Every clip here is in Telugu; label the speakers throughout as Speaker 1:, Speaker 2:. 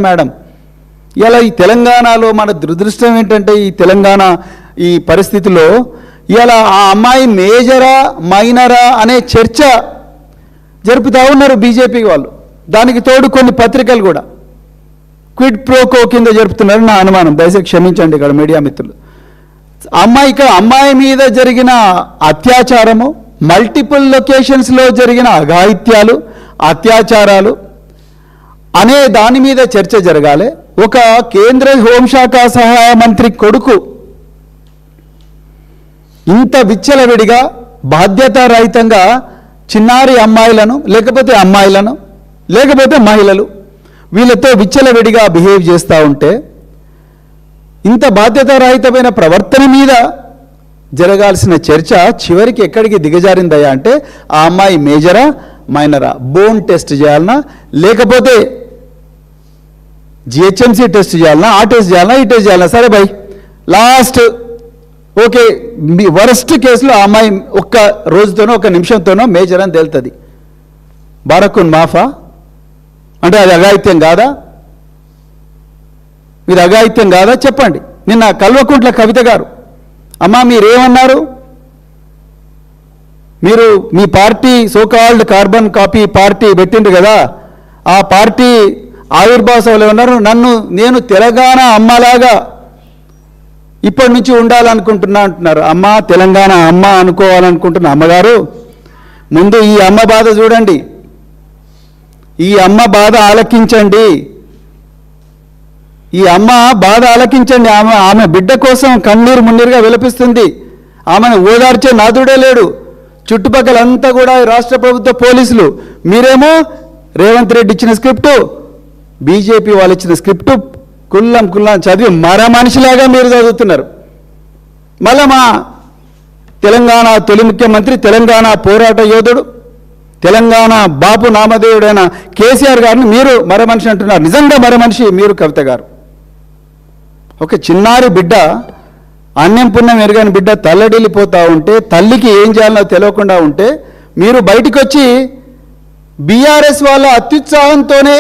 Speaker 1: మేడం. ఇలా ఈ తెలంగాణలో మన దురదృష్టం ఏంటంటే ఈ తెలంగాణ ఈ పరిస్థితిలో ఇలా ఆ అమ్మాయి మేజరా మైనరా అనే చర్చ జరుపుతూ ఉన్నారు బీజేపీ వాళ్ళు. దానికి తోడు కొన్ని పత్రికలు కూడా క్విడ్ ప్రోకో కింద జరుపుతున్నారు నా అనుమానం. దయచేసి క్షమించండి ఇక్కడ మీడియా మిత్రులు. అమ్మాయి మీద జరిగిన అత్యాచారము, మల్టిపుల్ లొకేషన్స్లో జరిగిన అఘాయిత్యాలు, అత్యాచారాలు అనే దాని మీద చర్చ జరగాలి. ఒక కేంద్ర హోంశాఖ సహాయ మంత్రి కొడుకు ఇంత విచ్చలవిడిగా బాధ్యతారహితంగా చిన్నారి అమ్మాయిలను లేకపోతే మహిళలు వీళ్ళతో విచ్చలవిడిగా బిహేవ్ చేస్తూ ఉంటే ఇంత బాధ్యతారహితమైన ప్రవర్తన మీద జరగాల్సిన చర్చ చివరికి ఎక్కడికి దిగజారిందయ్యా అంటే ఆ అమ్మాయి మేజరా మైనరా, బోన్ టెస్ట్ చేయాలన్నా లేకపోతే జిహెచ్ఎంసీ టెస్ట్ చేయాలన్నా, ఆ టెస్ట్ చేయాలన్నా, ఈ టెస్ట్ చేయాలన్నా, సరే భయ్ లాస్ట్ ఓకే వరస్ట్ కేసులో ఆ అమ్మాయి ఒక్క రోజుతోనో ఒక నిమిషంతోనో మేజర్ అని తేలుతుంది. బారకున్ మాఫా అంటే అది అఘాయిత్యం కాదా? ఇది అఘాయిత్యం కాదా చెప్పండి. నిన్న కల్వకుంట్ల కవిత గారు, అమ్మా మీరేమన్నారు, మీరు మీ party so called carbon copy party పెట్టిండ్రు కదా, ఆ పార్టీ ఆవిర్భావ సభలో ఉన్నారు, నేను తెలంగాణ అమ్మలాగా ఇప్పటి నుంచి ఉండాలనుకుంటున్నా అంటున్నారు. అమ్మ తెలంగాణ అమ్మ అనుకోవాలనుకుంటున్న అమ్మగారు ముందు ఈ అమ్మ బాధ చూడండి, ఈ అమ్మ బాధ ఆలకించండి, ఈ అమ్మ బాధ ఆలకించండి. ఆమె బిడ్డ కోసం కన్నీరు మున్నీరుగా విలపిస్తుంది. ఆమెను ఓదార్చే నాదుడే లేడు. చుట్టుపక్కలంతా కూడా రాష్ట్ర ప్రభుత్వ పోలీసులు, మీరేమో రేవంత్ రెడ్డి ఇచ్చిన స్క్రిప్టు, బీజేపీ వాళ్ళు ఇచ్చిన స్క్రిప్టు కుల్లం చదివి మర మనిషిలాగా మీరు చదువుతున్నారు. మళ్ళా మా తెలంగాణ తొలి ముఖ్యమంత్రి, తెలంగాణ పోరాట యోధుడు, తెలంగాణ బాపు నామధేయుడైన కేసీఆర్ గారిని మీరు మర మనిషి అంటున్నారు. నిజంగా మర మనిషి మీరు కవిత గారు. ఒక చిన్నారి బిడ్డ, అన్నం పుణ్యం ఎరగని బిడ్డ తల్లడిల్లిపోతూ ఉంటే, తల్లికి ఏం చేయాలో తెలియకుండా ఉంటే మీరు బయటికి వచ్చి బీఆర్ఎస్ వాళ్ళ అత్యుత్సాహంతోనే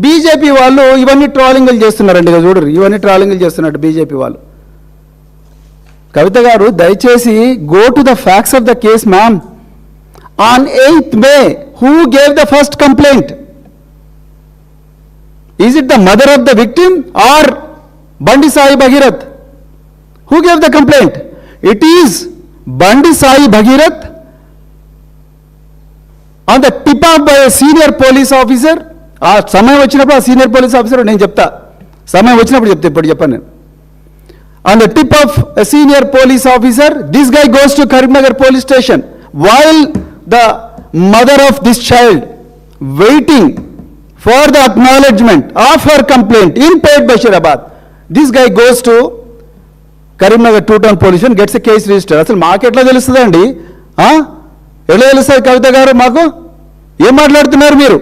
Speaker 1: బీజేపీ వాళ్ళు ఇవన్నీ ట్రాలింగులు చేస్తున్నారండి. ఇక చూడరు, ఇవన్నీ ట్రాలింగులు చేస్తున్నట్టు బీజేపీ వాళ్ళు. కవిత గారు దయచేసి go to the facts of the case ma'am. On 8th May, who gave the first complaint? Is it the mother of the victim or Bandi Sai Bhagirath? Who gave the complaint? It is Bandi Sai Bhagirath on the tip of by a senior police officer. ఆ సమయం వచ్చినప్పుడు ఆ సీనియర్ పోలీస్ ఆఫీసర్ నేను చెప్తా, సమయం వచ్చినప్పుడు చెప్తా, ఇప్పుడు చెప్పాను నేను. On the tip of a senior police officer, this guy goes to Karimnagar police station while the mother of this child waiting for the acknowledgement of her complaint in Pet Bashirabad. This guy goes to Karimnagar two-town police and gets a case registered. అసలు మాకు ఎట్లా తెలుస్తుందండి? ఎట్లా తెలుస్తుంది కవిత గారు? మాకు ఏం మాట్లాడుతున్నారు మీరు?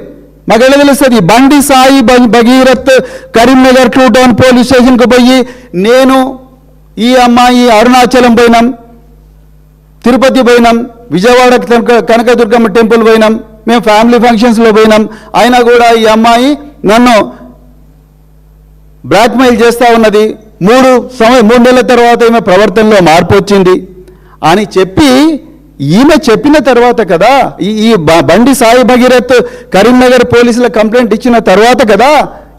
Speaker 1: మాకు ఎలా తెలుస్తుంది? బండి సాయి భగీరథ్ కరీంనగర్ టూ-టౌన్ పోలీస్ స్టేషన్కి పోయి నేను ఈ అమ్మాయి అరుణాచలం పోయినాం, తిరుపతి పోయినాం, విజయవాడ కనకదుర్గమ్మ టెంపుల్ పోయినాం, మేము ఫ్యామిలీ ఫంక్షన్స్లో పోయినాం, అయినా కూడా ఈ అమ్మాయి నన్ను బ్లాక్మెయిల్ చేస్తూ ఉన్నది, 3 నెలల తర్వాత ఈమె ప్రవర్తనలో మార్పు వచ్చింది అని చెప్పి ఈమె చెప్పిన తర్వాత కదా, ఈ బండి సాయి భగీరథ్ కరీంనగర్ పోలీసుల కంప్లైంట్ ఇచ్చిన తర్వాత కదా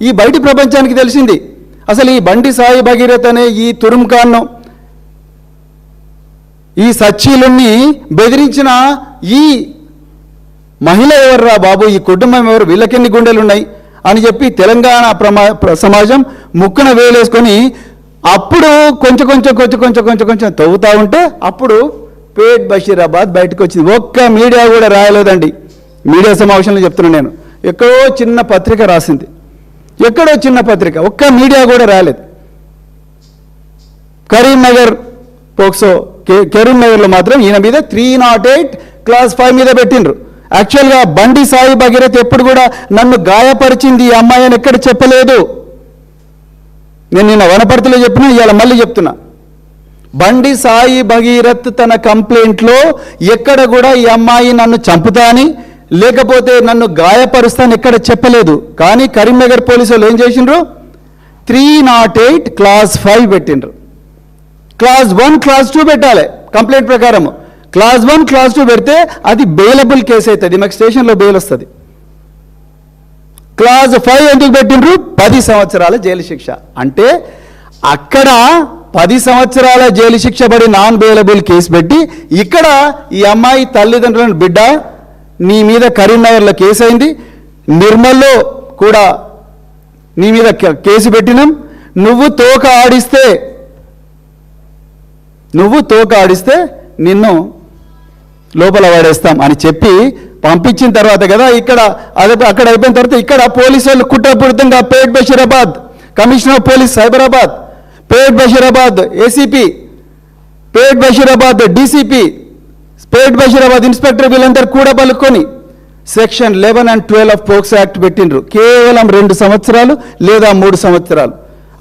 Speaker 1: ఈ బయటి ప్రపంచానికి తెలిసింది. అసలు ఈ బండి సాయి భగీరథ్ అనే ఈ తురుంఖాన్ను, ఈ సచ్చీలుని బెదిరించిన ఈ మహిళ ఎవర్రా బాబు, ఈ కుటుంబం ఎవరు, వీళ్ళకెన్ని గుండెలు ఉన్నాయి అని చెప్పి తెలంగాణ సమాజం ముక్కున వేలేసుకొని అప్పుడు కొంచెం తవ్వుతూ ఉంటే అప్పుడు పేట్ బషీరాబాద్ బయటకు వచ్చింది. ఒక్క మీడియా కూడా రాయలేదండి. మీడియా సమావేశంలో చెప్తున్నాను నేను. ఎక్కడో చిన్న పత్రిక రాసింది, ఎక్కడో చిన్న పత్రిక, ఒక్క మీడియా కూడా రాలేదు. కరీంనగర్ పోక్సో కరీంనగర్లో మాత్రం ఈయన మీద 308 Class 5 మీద పెట్టిండ్రు. యాక్చువల్గా బండి సాయి భగీరథ్ ఎప్పుడు కూడా నన్ను గాయపరిచింది ఈ అమ్మాయి అని ఎక్కడ చెప్పలేదు. నేను నిన్న వనపర్తిలో చెప్పినా, ఇవాళ మళ్ళీ చెప్తున్నా. బండి సాయి భగీరథ్ తన కంప్లైంట్లో ఎక్కడ కూడా ఈ అమ్మాయి నన్ను చంపుతా అని లేకపోతే నన్ను గాయపరుస్తాను ఎక్కడ చెప్పలేదు. కానీ కరీంనగర్ పోలీసు వాళ్ళు ఏం చేసిండ్రు, 308 క్లాస్ 5 పెట్టిండ్రు. క్లాస్ 1 క్లాస్ 2 పెట్టాలి కంప్లైంట్ ప్రకారం. క్లాస్ 1 క్లాస్ 2 పెడితే అది బెయిలబుల్ కేసు అవుతుంది, మాకు స్టేషన్లో బెయిల్ వస్తుంది. క్లాస్ 5 ఎందుకు పెట్టిండ్రు, 10 సంవత్సరాల జైలు శిక్ష. అంటే అక్కడ 10 సంవత్సరాల జైలు శిక్ష పడి నాన్ బెయిలబుల్ కేసు పెట్టి, ఇక్కడ ఈ అమ్మాయి తల్లిదండ్రులను బిడ్డ నీ మీద కరీంనగర్లో కేసు అయింది, నిర్మల్లో కూడా నీ మీద కేసు పెట్టినాం, నువ్వు తోక ఆడిస్తే నిన్ను లోపల వాడేస్తాం అని చెప్పి పంపించిన తర్వాత కదా ఇక్కడ అక్కడ అయిపోయిన తర్వాత ఇక్కడ పోలీసు వాళ్ళు కుట్రపూరితంగా Pet Basheerabad commissioner of police Cyberabad, Pet Basheerabad ACP, Pet Basheerabad DCP, Pet Basheerabad inspector వీళ్ళందరూ కూడా పలుకొని section 11 and 12 of POCSO act పెట్టిండ్రు. కేవలం 2 సంవత్సరాలు లేదా 3 సంవత్సరాలు.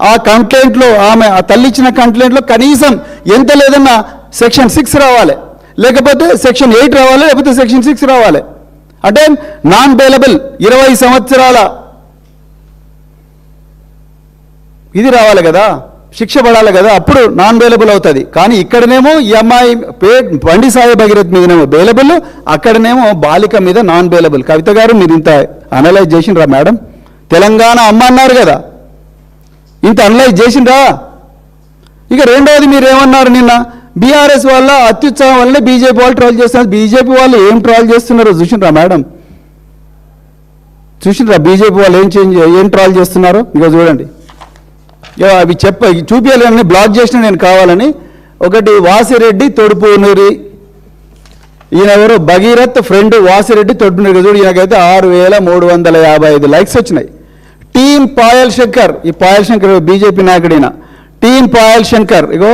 Speaker 1: ఆ కంప్లైంట్లో ఆమె ఆ తల్లి ఇచ్చిన కంప్లైంట్లో కనీసం ఎంత లేదన్నా సెక్షన్ 6 రావాలి, లేకపోతే సెక్షన్ 8 రావాలి, లేకపోతే సెక్షన్ 6 రావాలి. అంటే నాన్ బెయిలబుల్ 20 సంవత్సరాల ఇది రావాలి కదా, శిక్ష పడాలి కదా, అప్పుడు నాన్ బెయిలబుల్ అవుతుంది. కానీ ఇక్కడనేమో ఈ అమ్మాయి బండి సాయి భగీరథ్ మీదనేమో బెయిలబుల్, అక్కడనేమో బాలిక మీద నాన్ బెయిలబుల్. కవిత గారు మీరు ఇంత అనలైజ్ చేసిండ్రా మేడం? తెలంగాణ అమ్మ అన్నారు కదా, ఇంత అనలైజ్ చేసిండ్రా? ఇక రెండవది మీరు ఏమన్నారు నిన్న, బీఆర్ఎస్ వల్ల అత్యుత్సాహం వల్లనే బీజేపీ వాళ్ళు ట్రోల్ చేస్తున్నారు. బీజేపీ వాళ్ళు ఏం ట్రోల్ చేస్తున్నారో చూసిండ్రా మేడం? చూసిండ్రా బీజేపీ వాళ్ళు ఏం ట్రోల్ చేస్తున్నారో? ఇక చూడండి, అవి చూపించాలని బ్లాక్ చేసిన నేను కావాలని. ఒకటి వాసిరెడ్డి తొడుపునూరి, ఈయన ఎవరు భగీరథ్ ఫ్రెండ్ వాసిరెడ్డి తొడుపునూరి. చూడు ఈయనకైతే 6355 లైక్స్ వచ్చినాయి. టీం పాయల్ శంకర్, ఈ పాయల్ శంకర్ బీజేపీ నాయకుడు ఈయన, టీం పాయల్ శంకర్. ఇగో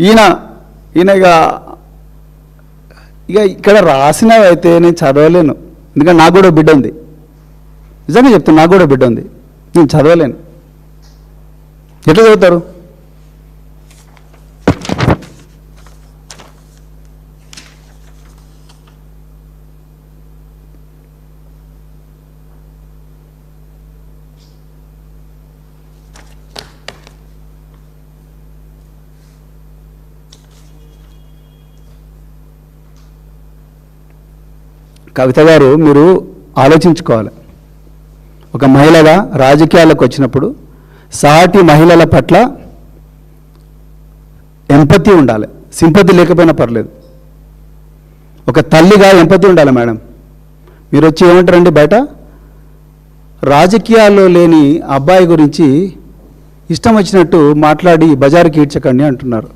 Speaker 1: ఈయన ఇక ఇక్కడ రాసినవైతే నేను చదవలేను, ఎందుకంటే నాకు కూడా బిడ్డ ఉంది. నిజంగా చెప్తాను, నాకు కూడా బిడ్డ ఉంది, నేను చదవలేను. ఎట్లా చదువుతారు? కవిత గారు మీరు ఆలోచించుకోవాలి. ఒక మహిళగా రాజకీయాలకు వచ్చినప్పుడు సాటి మహిళల పట్ల ఎంపతి ఉండాలి, సింపతి లేకపోయినా పర్లేదు. ఒక తల్లిగా ఎంపతి ఉండాలి మేడం. మీరు వచ్చి ఏమంటారండి బయట, రాజకీయాల్లో లేని అబ్బాయి గురించి ఇష్టం వచ్చినట్టు మాట్లాడి బజారుకి ఈడ్చకండి అంటున్నారు.